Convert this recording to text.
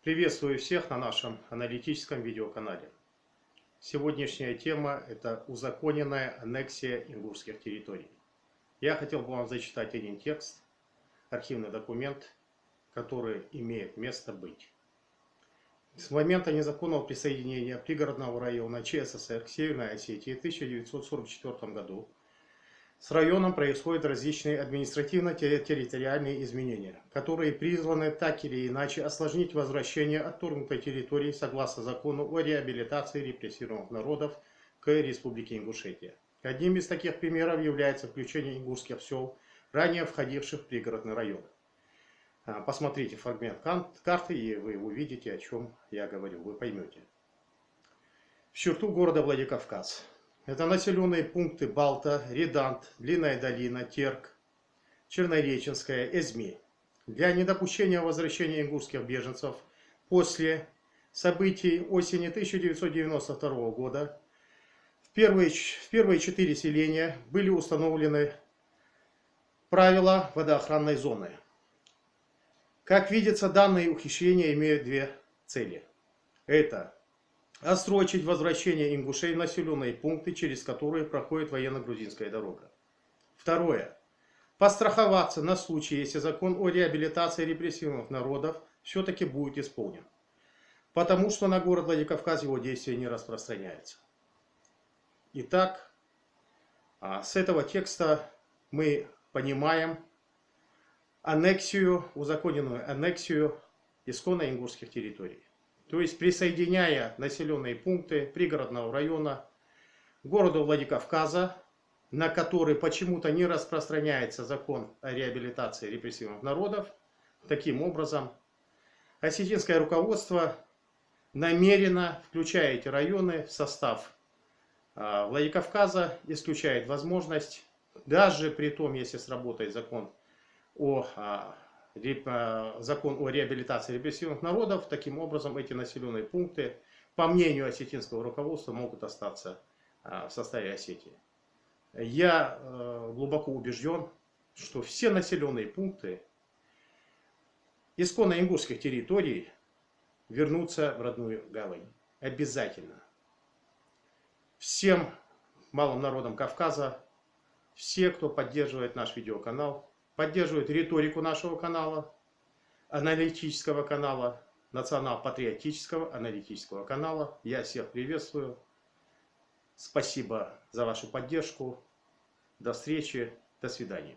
Приветствую всех на нашем аналитическом видеоканале. Сегодняшняя тема – это узаконенная аннексия ингушских территорий. Я хотел бы вам зачитать один текст, архивный документ, который имеет место быть. С момента незаконного присоединения пригородного района ЧССР к Северной Осетии в 1944 году с районом происходят различные административно-территориальные изменения, которые призваны так или иначе осложнить возвращение отторгнутой территории согласно закону о реабилитации репрессированных народов к Республике Ингушетия. Одним из таких примеров является включение ингушских сел, ранее входивших в пригородный район. Посмотрите фрагмент карты, и вы увидите, о чем я говорю, вы поймете. В черту города Владикавказ. Это населенные пункты Балта, Редант, Длинная долина, Терк, Чернореченская, Эзми. Для недопущения возвращения ингушских беженцев после событий осени 1992 года в первые 4 селения были установлены правила водоохранной зоны. Как видится, данные ухищрения имеют две цели. Это отсрочить возвращение ингушей в населенные пункты, через которые проходит военно-грузинская дорога. Второе. Постраховаться на случай, если закон о реабилитации репрессированных народов все-таки будет исполнен. Потому что на город Владикавказ его действие не распространяется. Итак, с этого текста мы понимаем аннексию, узаконенную аннексию исконно ингушских территорий. То есть присоединяя населенные пункты пригородного района к городу Владикавказа, на который почему-то не распространяется закон о реабилитации репрессированных народов, таким образом осетинское руководство намеренно, включая эти районы в состав Владикавказа, исключает возможность, даже при том, если сработает закон о реабилитации репрессированных народов, таким образом эти населенные пункты, по мнению осетинского руководства, могут остаться в составе Осетии. Я глубоко убежден, что все населенные пункты исконно ингушских территорий вернутся в родную гавань. Обязательно. Всем малым народам Кавказа, все, кто поддерживает наш видеоканал, поддерживает риторику нашего канала, аналитического канала, национал-патриотического аналитического канала. Я всех приветствую. Спасибо за вашу поддержку. До встречи. До свидания.